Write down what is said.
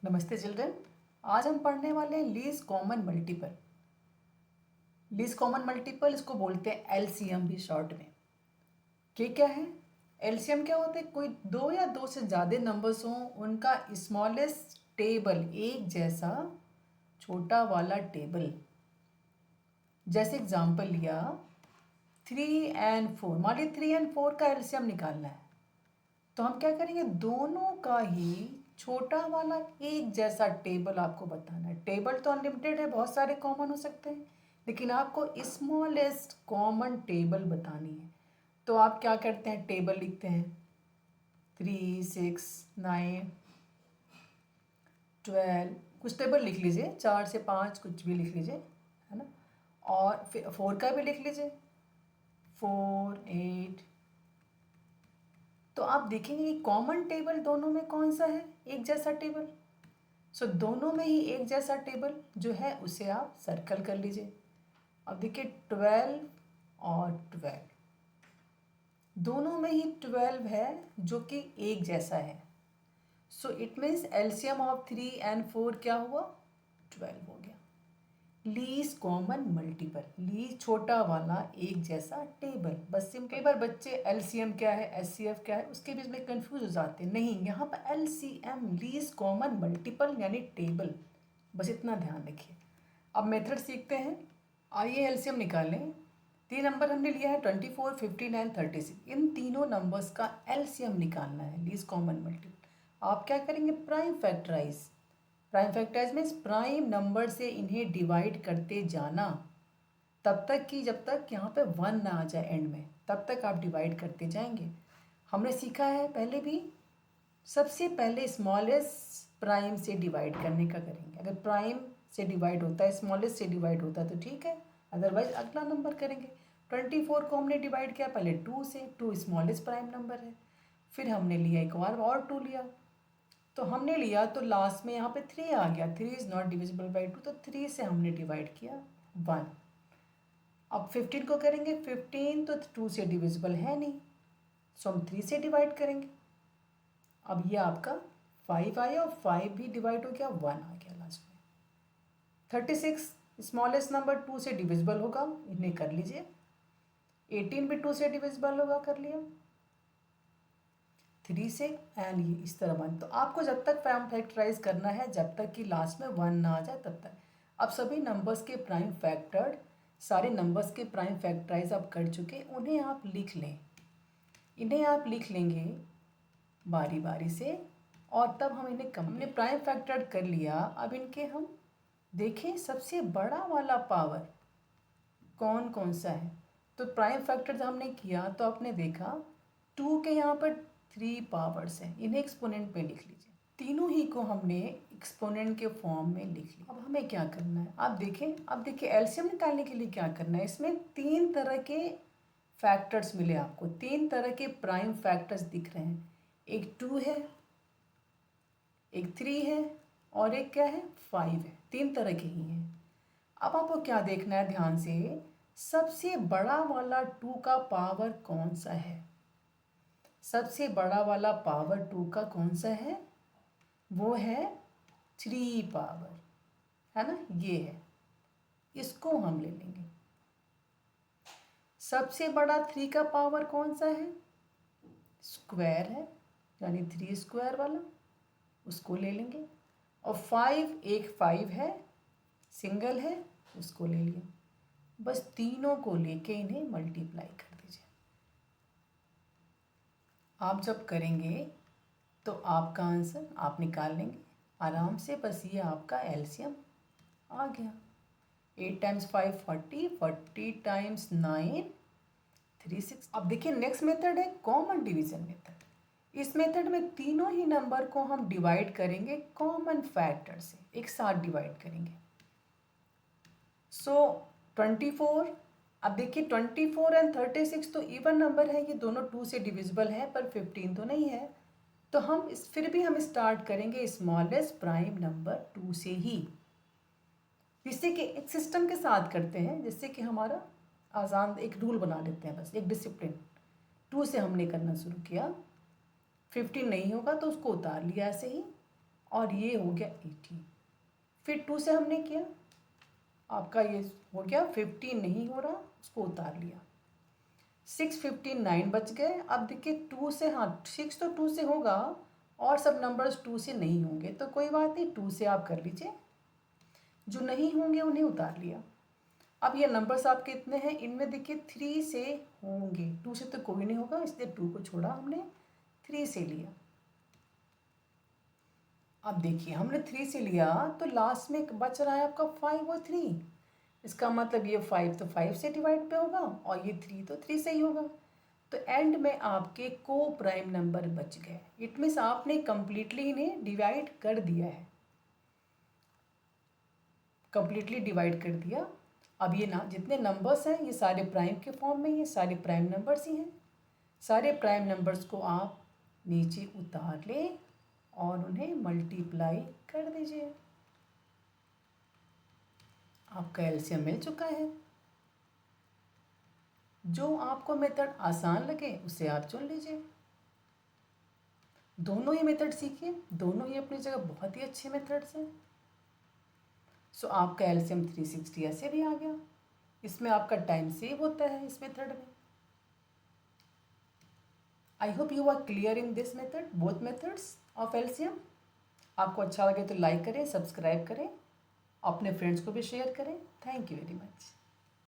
नमस्ते चिल्ड्रन। आज हम पढ़ने वाले हैं least common multiple. Least common multiple इसको बोलते हैं एलसीएम भी शॉर्ट में। ये क्या है? एलसीएम क्या होता है? कोई दो या दो से ज़्यादा नंबर्स हों, उनका स्मॉलेस्ट टेबल, एक जैसा छोटा वाला टेबल। जैसे एग्जांपल लिया 3 और 4। मान ली 3 और 4 का एलसीएम निकालना है, तो हम क्या करेंगे? दोनों का ही छोटा वाला एक जैसा टेबल आपको बताना है। टेबल तो अनलिमिटेड है, बहुत सारे कॉमन हो सकते हैं, लेकिन आपको स्मॉलेस्ट कॉमन टेबल बतानी है। तो आप क्या करते हैं? टेबल लिखते हैं 3, 6, 9, 12। कुछ टेबल लिख लीजिए, 4 से 5 कुछ भी लिख लीजिए, है ना। और फिर 4 का भी लिख लीजिए, 4, 8। तो आप देखेंगे कि कॉमन टेबल दोनों में कौन सा है? एक जैसा टेबल। सो दोनों में ही एक जैसा टेबल जो है उसे आप सर्कल कर लीजिए। अब देखिए 12 और 12, दोनों में ही 12 है जो कि एक जैसा है। So it means LCM of 3 और 4 क्या हुआ? 12 हो गया। लीस्ट कॉमन मल्टीपल, लीस्ट छोटा वाला एक जैसा टेबल। बस सिंपल। कई बार बच्चे एलसीएम क्या है, एचसीएफ क्या है, उसके बीच में कंफ्यूज हो जाते हैं। नहीं, यहाँ पर एलसीएम लीस्ट कॉमन मल्टीपल यानी टेबल, बस इतना ध्यान रखिए। अब मेथड सीखते हैं। आइए एलसीएम निकालें। 3 नंबर हमने लिया है 24, 15 एंड 36। इन तीनों नंबर्स का एलसीएम निकालना है, लीस्ट कॉमन मल्टीपल। आप क्या करेंगे? Prime factorise. Prime factorise means prime number से इन्हें डिवाइड करते जाना, तब तक कि जब तक यहाँ पे 1 ना आ जाए एंड में, तब तक आप डिवाइड करते जाएंगे। हमने सीखा है पहले भी, सबसे पहले स्मॉलेस्ट प्राइम से डिवाइड करने का करेंगे। अगर प्राइम से डिवाइड होता है, स्मॉलेस्ट से डिवाइड होता है तो ठीक है, अदरवाइज अगला नंबर करेंगे। 24 को हमने डिवाइड किया पहले 2 से, 2 स्मॉलेस्ट प्राइम नंबर है। फिर हमने लिया एक और 2 लिया, तो हमने लिया तो लास्ट में यहाँ पे 3 आ गया। 3 इज़ नॉट डिविजिबल बाई 2, तो 3 से हमने डिवाइड किया 1। अब 15 को करेंगे। 15 तो 2 से डिविजिबल है नहीं, सो हम 3 से डिवाइड करेंगे। अब ये आपका 5 आया और 5 भी डिवाइड हो गया, 1 आ गया लास्ट में। 36 स्मॉलेस्ट नंबर 2 से डिविजिबल होगा, इन्हें कर लीजिए। 18 भी 2 से डिविजिबल होगा, कर लिया। 3 से एंड ये इस तरह 1। तो आपको जब तक प्राइम फैक्टराइज करना है, जब तक कि लास्ट में 1 ना आ जाए तब तक। अब सभी नंबर्स के प्राइम फैक्टर्ड, सारे नंबर्स के प्राइम फैक्टराइज आप कर चुके, उन्हें आप लिख लें। इन्हें आप लिख लेंगे बारी बारी से, और तब हम इन्हें हमने प्राइम फैक्टर्ड कर लिया। अब इनके हम देखें सबसे बड़ा वाला पावर कौन कौन सा है। तो प्राइम फैक्टर जब हमने किया तो आपने देखा 2 के यहाँ पर 3 पावर्स हैं, इन्हें एक्सपोनेंट में लिख लीजिए। तीनों ही को हमने एक्सपोनेंट के फॉर्म में लिख लिया। अब हमें क्या करना है? आप देखें, अब देखिए एलसीएम निकालने के लिए क्या करना है। इसमें 3 तरह के फैक्टर्स मिले आपको, 3 तरह के प्राइम फैक्टर्स दिख रहे हैं। एक 2 है, एक 3 है, और एक क्या है? 5 है। 3 तरह के ही हैं। अब आपको क्या देखना है ध्यान से, सबसे बड़ा वाला 2 का पावर कौन सा है? सबसे बड़ा वाला पावर 2 का कौन सा है? वो है 3 पावर, है ना, ये है। इसको हम ले लेंगे। सबसे बड़ा 3 का पावर कौन सा है? स्क्वायर है, यानी 3 स्क्वायर वाला, उसको ले लेंगे। और 5, एक 5 है, सिंगल है, उसको ले लिया। बस तीनों को लेके इन्हें मल्टीप्लाई कर दीजिए। आप जब करेंगे तो आपका आंसर आप निकाल लेंगे आराम से। बस ये आपका एलसीएम आ गया। 8 टाइम्स 5 40, 40 टाइम्स 9 36। अब देखिए नेक्स्ट मेथड है कॉमन डिवीजन मेथड। इस मेथड में तीनों ही नंबर को हम डिवाइड करेंगे कॉमन फैक्टर से, एक साथ डिवाइड करेंगे। सो 24, अब देखिए 24 एंड 36 तो इवन नंबर है, ये दोनों 2 से डिविजिबल है, पर 15 तो नहीं है। तो हम फिर भी हम स्टार्ट करेंगे स्मॉलेस्ट प्राइम नंबर 2 से ही, जिससे कि एक सिस्टम के साथ करते हैं, जिससे कि हमारा आसान एक रूल बना लेते हैं, बस एक डिसिप्लिन। 2 से हमने करना शुरू किया, 15 नहीं होगा तो उसको उतार लिया ऐसे ही, और ये हो गया 80। फिर 2 से हमने किया, आपका ये हो गया 15 नहीं हो रहा, उसको उतार लिया। 6 15 9 बच गए। अब देखिए 2 से, हाँ 6 तो 2 से होगा और सब नंबर्स 2 से नहीं होंगे, तो कोई बात नहीं, 2 से आप कर लीजिए, जो नहीं होंगे उन्हें उतार लिया। अब ये नंबर्स आपके इतने हैं, इनमें देखिए 3 से होंगे, 2 से तो कोई नहीं होगा, इसलिए 2 को छोड़ा हमने, 3 से लिया। अब देखिए हमने 3 से लिया तो लास्ट में बच रहा है आपका 5 और 3। इसका मतलब ये 5 तो 5 से डिवाइड पे होगा और ये 3 तो 3 से ही होगा। तो एंड में आपके को प्राइम नंबर बच गए। इट मीन्स आपने कंप्लीटली इन्हें डिवाइड कर दिया है, कंप्लीटली डिवाइड कर दिया। अब ये ना जितने नंबर्स हैं ये सारे प्राइम के फॉर्म में, ये सारे प्राइम नंबर्स ही हैं। सारे प्राइम नंबर्स को आप नीचे उतार लें और उन्हें मल्टीप्लाई कर दीजिए। आपका एलसीएम मिल चुका है। जो आपको मेथड आसान लगे उसे आप चुन लीजिए। दोनों ही मेथड सीखिए, दोनों ही अपनी जगह बहुत ही अच्छे मेथड्स हैं। सो आपका एलसीएम 360 ऐसे भी आ गया। इसमें आपका टाइम सेव होता है इस मेथड में। I hope you are clear in this method, both methods of LCM. आपको अच्छा लगे तो लाइक करें, सब्सक्राइब करें, अपने फ्रेंड्स को भी शेयर करें। Thank you very much.